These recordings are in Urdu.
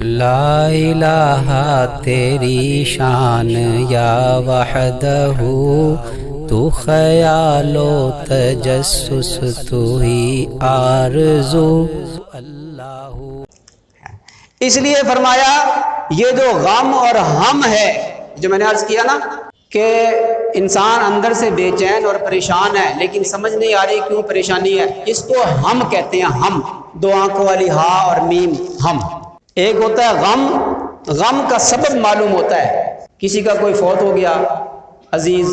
لا الہ تیری شان یا وحدہ، تو خیال و تجسس تو ہی آرزو اللہ۔ اس لیے فرمایا یہ جو غم اور ہم ہے، جو میں نے عرض کیا نا کہ انسان اندر سے بے چین اور پریشان ہے لیکن سمجھ نہیں آ رہی کیوں پریشانی ہے، اس کو ہم کہتے ہیں۔ ہم دو آنکھوں والی ہا اور میم، ہم۔ ایک ہوتا ہے غم، غم کا سبب معلوم ہوتا ہے، کسی کا کوئی فوت ہو گیا عزیز،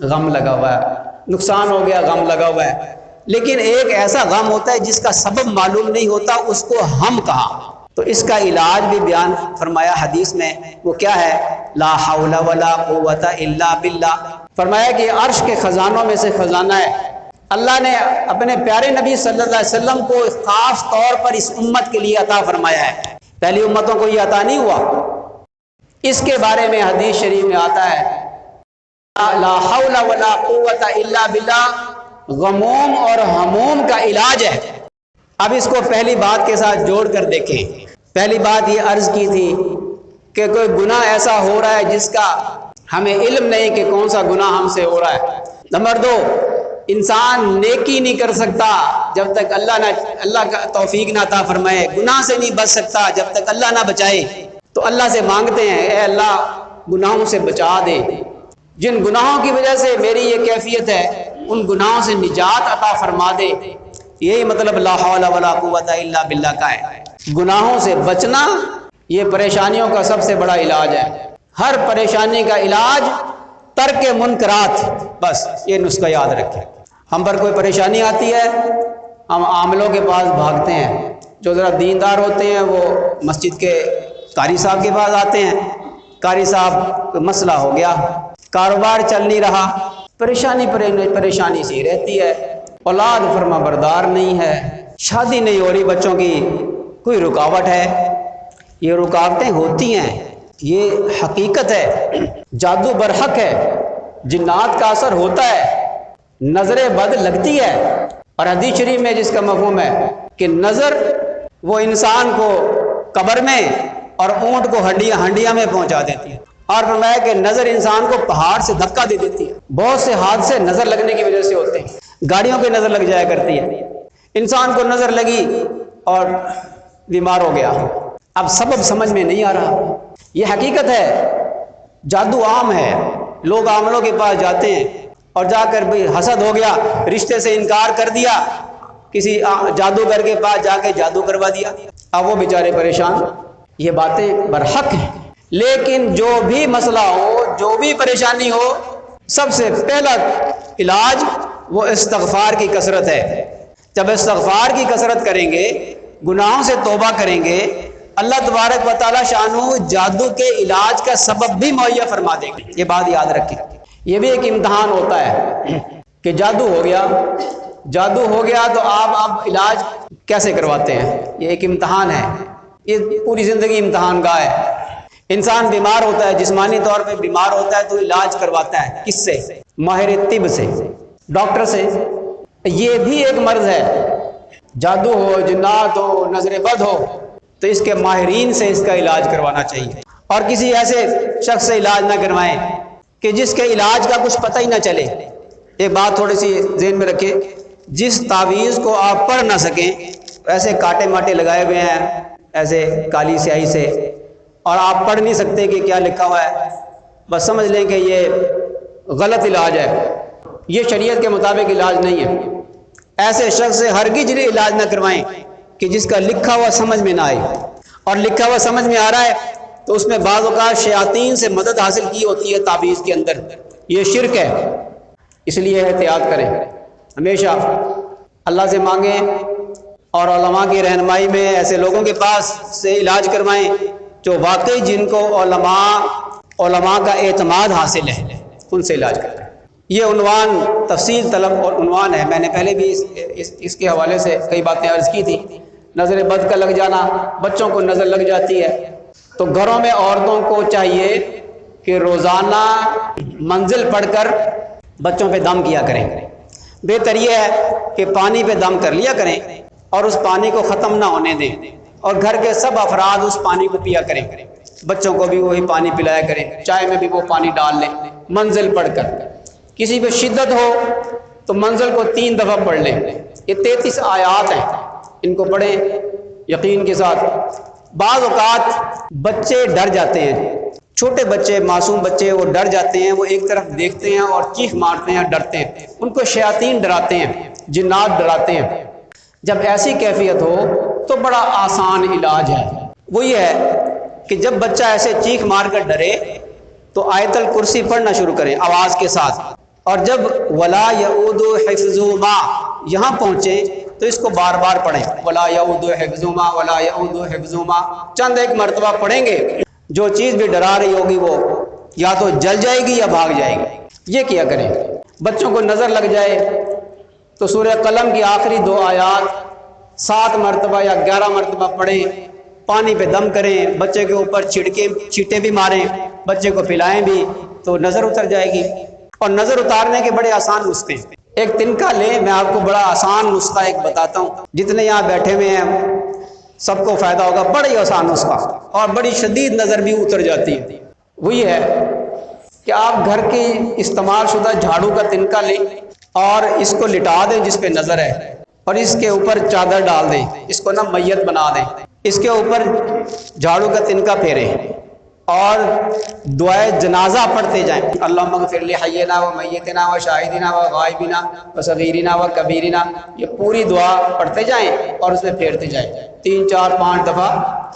غم لگا ہوا ہے، نقصان ہو گیا غم لگا ہوا ہے۔ لیکن ایک ایسا غم ہوتا ہے جس کا سبب معلوم نہیں ہوتا، اس کو ہم کہا۔ تو اس کا علاج بھی بیان فرمایا حدیث میں، وہ کیا ہے؟ لا حول ولا قوت الا باللہ۔ فرمایا کہ عرش کے خزانوں میں سے خزانہ ہے، اللہ نے اپنے پیارے نبی صلی اللہ علیہ وسلم کو خاص طور پر اس امت کے لیے عطا فرمایا ہے، پہلی امتوں کو یہ عطا نہیں ہوا۔ اس کے بارے میں حدیث شریف میں آتا ہے لا حول ولا قوت الا باللہ، غموم اور ہموم کا علاج ہے۔ اب اس کو پہلی بات کے ساتھ جوڑ کر دیکھیں۔ پہلی بات یہ عرض کی تھی کہ کوئی گناہ ایسا ہو رہا ہے جس کا ہمیں علم نہیں کہ کون سا گناہ ہم سے ہو رہا ہے۔ نمبر دو، انسان نیکی نہیں کر سکتا جب تک اللہ کا توفیق نہ عطا فرمائے، گناہ سے نہیں بچ سکتا جب تک اللہ نہ بچائے۔ تو اللہ سے مانگتے ہیں اے اللہ گناہوں سے بچا دے، جن گناہوں کی وجہ سے میری یہ کیفیت ہے ان گناہوں سے نجات عطا فرما دے۔ یہی مطلب لا حول ولا قوت الا باللہ کا ہے۔ گناہوں سے بچنا یہ پریشانیوں کا سب سے بڑا علاج ہے۔ ہر پریشانی کا علاج ترک منکرات، بس یہ نسخہ یاد رکھیں۔ ہم پر کوئی پریشانی آتی ہے ہم عاملوں کے پاس بھاگتے ہیں، جو ذرا دیندار ہوتے ہیں وہ مسجد کے قاری صاحب کے پاس آتے ہیں، قاری صاحب مسئلہ ہو گیا، کاروبار چل نہیں رہا، پریشانی سی رہتی ہے، اولاد فرما بردار نہیں ہے، شادی نہیں ہو رہی بچوں کی، کوئی رکاوٹ ہے۔ یہ رکاوٹیں ہوتی ہیں، یہ حقیقت ہے، جادو برحق ہے، جنات کا اثر ہوتا ہے، نظر بد لگتی ہے۔ اور حدیث شریف میں جس کا مفہوم ہے کہ نظر وہ انسان کو قبر میں اور اونٹ کو ہنڈیاں میں پہنچا دیتی ہے، اور فرمایا کہ نظر انسان کو پہاڑ سے دھکا دے دیتی ہے۔ بہت سے حادثے نظر لگنے کی وجہ سے ہوتے ہیں، گاڑیوں پہ نظر لگ جایا کرتی ہے، انسان کو نظر لگی اور بیمار ہو گیا، اب سبب سمجھ میں نہیں آ رہا۔ یہ حقیقت ہے، جادو عام ہے، لوگ عاملوں کے پاس جاتے ہیں اور جا کر بھئی حسد ہو گیا، رشتے سے انکار کر دیا، کسی جادوگر کے پاس جا کے جادو کروا دیا، اب وہ بیچارے پریشان۔ یہ باتیں برحق ہیں، لیکن جو بھی مسئلہ ہو، جو بھی پریشانی ہو، سب سے پہلا علاج وہ استغفار کی کثرت ہے۔ جب استغفار کی کثرت کریں گے، گناہوں سے توبہ کریں گے، اللہ تبارک و تعالی شانہ جادو کے علاج کا سبب بھی مہیا فرما دیں گے۔ یہ بات یاد رکھیں، یہ بھی ایک امتحان ہوتا ہے کہ جادو ہو گیا تو آپ اب علاج کیسے کرواتے ہیں؟ یہ ایک امتحان ہے، یہ پوری زندگی امتحان گاہ ہے۔ انسان بیمار ہوتا ہے، جسمانی طور پہ بیمار ہوتا ہے تو علاج کرواتا ہے، کس سے؟ ماہر طب سے، ڈاکٹر سے۔ یہ بھی ایک مرض ہے، جادو ہو، جنات ہو، نظر بد ہو تو اس کے ماہرین سے اس کا علاج کروانا چاہیے، اور کسی ایسے شخص سے علاج نہ کروائیں کہ جس کے علاج کا کچھ پتہ ہی نہ چلے۔ ایک بات تھوڑی سی ذہن میں رکھیں، جس تعویذ کو آپ پڑھ نہ سکیں، ایسے کاٹے ماٹے لگائے ہوئے ہیں ایسے کالی سیاہی سے، اور آپ پڑھ نہیں سکتے کہ کیا لکھا ہوا ہے، بس سمجھ لیں کہ یہ غلط علاج ہے، یہ شریعت کے مطابق علاج نہیں ہے۔ ایسے شخص سے ہرگز علاج نہ کروائیں کہ جس کا لکھا ہوا سمجھ میں نہ آئے، اور لکھا ہوا سمجھ میں آ رہا ہے تو اس میں بعض اوقات شیاطین سے مدد حاصل کی ہوتی ہے تعویذ کے اندر، یہ شرک ہے۔ اس لیے احتیاط کریں، ہمیشہ اللہ سے مانگیں اور علماء کی رہنمائی میں ایسے لوگوں کے پاس سے علاج کروائیں جو واقعی جن کو علماء کا اعتماد حاصل ہے، ان سے علاج کریں۔ یہ عنوان تفصیل طلب اور عنوان ہے، میں نے پہلے بھی اس کے حوالے سے کئی باتیں عرض کی تھی۔ نظر بد کا لگ جانا، بچوں کو نظر لگ جاتی ہے تو گھروں میں عورتوں کو چاہیے کہ روزانہ منزل پڑھ کر بچوں پہ دم کیا کریں۔ بہتر یہ ہے کہ پانی پہ دم کر لیا کریں اور اس پانی کو ختم نہ ہونے دیں، اور گھر کے سب افراد اس پانی کو پیا کریں، بچوں کو بھی وہی پانی پلایا کریں، چائے میں بھی وہ پانی ڈال لیں منزل پڑھ کر۔ کسی پہ شدت ہو تو منزل کو 3 دفعہ پڑھ لیں۔ یہ 33 آیات ہیں، ان کو پڑھیں یقین کے ساتھ۔ بعض اوقات بچے ڈر جاتے ہیں، چھوٹے بچے، معصوم بچے، وہ ڈر جاتے ہیں، وہ ایک طرف دیکھتے ہیں اور چیخ مارتے ہیں، ڈرتے ہیں، ان کو شیاطین ڈراتے ہیں، جنات ڈراتے ہیں۔ جب ایسی کیفیت ہو تو بڑا آسان علاج ہے، وہ یہ ہے کہ جب بچہ ایسے چیخ مار کر ڈرے تو آیت الکرسی پڑھنا شروع کریں آواز کے ساتھ، اور جب ولا یعود حفظہما یہاں پہنچیں تو اس کو بار بار پڑھیں، ولا یعود حفظہما ولا یعود حفظہما، چند ایک مرتبہ پڑھیں گے، جو چیز بھی ڈرا رہی ہوگی وہ یا تو جل جائے گی یا بھاگ جائے گی۔ یہ کیا کریں۔ بچوں کو نظر لگ جائے تو سورہ قلم کی آخری 2 آیات 7 مرتبہ یا 11 مرتبہ پڑھیں، پانی پہ دم کریں، بچے کے اوپر چھینٹے بھی ماریں، بچے کو پلائیں بھی تو نظر اتر جائے گی۔ اور نظر اتارنے کے بڑے آسان نسخے ہیں۔ ایک تنکا لیں، میں آپ کو بڑا آسان نسخہ ایک بتاتا ہوں، جتنے یہاں بیٹھے ہوئے ہیں سب کو فائدہ ہوگا، بڑا ہی آسان نسخہ اور بڑی شدید نظر بھی اتر جاتی ہے۔ وہ یہ ہے کہ آپ گھر کی استعمال شدہ جھاڑو کا تنکا لیں اور اس کو لٹا دیں جس پہ نظر ہے، اور اس کے اوپر چادر ڈال دیں، اس کو نا میت بنا دیں، اس کے اوپر جھاڑو کا تنکا پھیریں اور دعائے جنازہ پڑھتے جائیں، اللہم اغفر لحینا و میتنا و شاہدنا و غائبنا و صغیرنا و کبیرنا، یہ پوری دعا پڑھتے جائیں اور اس میں پھیرتے جائیں، 3 4 5 دفعہ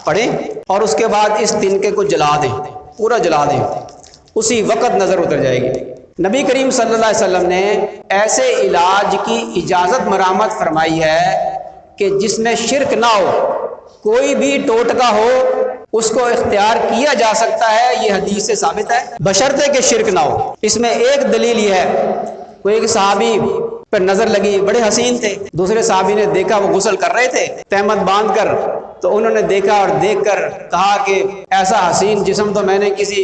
پڑھیں، اور اس کے بعد اس تنکے کو جلا دیں، پورا جلا دیں، اسی وقت نظر اتر جائے گی۔ نبی کریم صلی اللہ علیہ وسلم نے ایسے علاج کی اجازت مرامت فرمائی ہے کہ جس میں شرک نہ ہو، کوئی بھی ٹوٹکا ہو اس کو اختیار کیا جا سکتا ہے، یہ حدیث سے ثابت ہے، بشرطے کہ شرک نہ ہو۔ اس میں ایک دلیل یہ ہے، کوئی ایک صحابی پر نظر لگی، بڑے حسین تھے، دوسرے صحابی نے دیکھا وہ غسل کر رہے تھے تہمت باندھ کر، تو انہوں نے دیکھا اور دیکھ کر کہا کہ ایسا حسین جسم تو میں نے کسی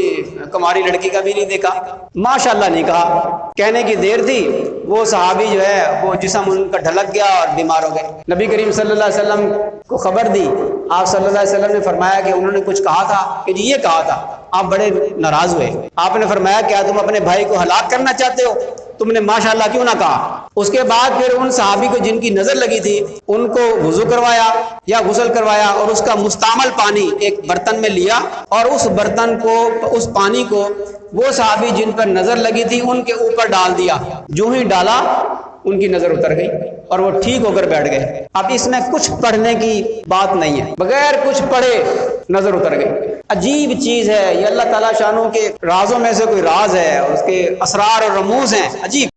کماری لڑکی کا بھی نہیں دیکھا، ماشاءاللہ نہیں کہا، کہنے کی دیر تھی، وہ صحابی جو ہے وہ جسم ان کا ڈھلک گیا اور بیمار ہو گئے۔ نبی کریم صلی اللہ علیہ وسلم کو خبر دی، آپ صلی اللہ علیہ وسلم نے فرمایا کہ انہوں نے کچھ کہا تھا کہ جی یہ کہا تھا، آپ بڑے ناراض ہوئے، آپ نے فرمایا کیا تم اپنے بھائی کو ہلاک کرنا چاہتے ہو، تم نے ماشاءاللہ کیوں نہ کہا۔ اس کے بعد پھر ان صحابی کو جن کی نظر لگی تھی ان کو وضو کروایا یا غسل کروایا، اور اس کا مستعمل پانی ایک برتن میں لیا، اور اس برتن کو، اس پانی کو وہ صحابی جن پر نظر لگی تھی ان کے اوپر ڈال دیا، جو ہی ڈالا ان کی نظر اتر گئی اور وہ ٹھیک ہو کر بیٹھ گئے۔ اب اس میں کچھ پڑھنے کی بات نہیں ہے، بغیر کچھ پڑھے نظر اتر گئی۔ عجیب چیز ہے یہ، اللہ تعالیٰ شانوں کے رازوں میں سے کوئی راز ہے، اس کے اسرار اور رموز ہیں عجیب۔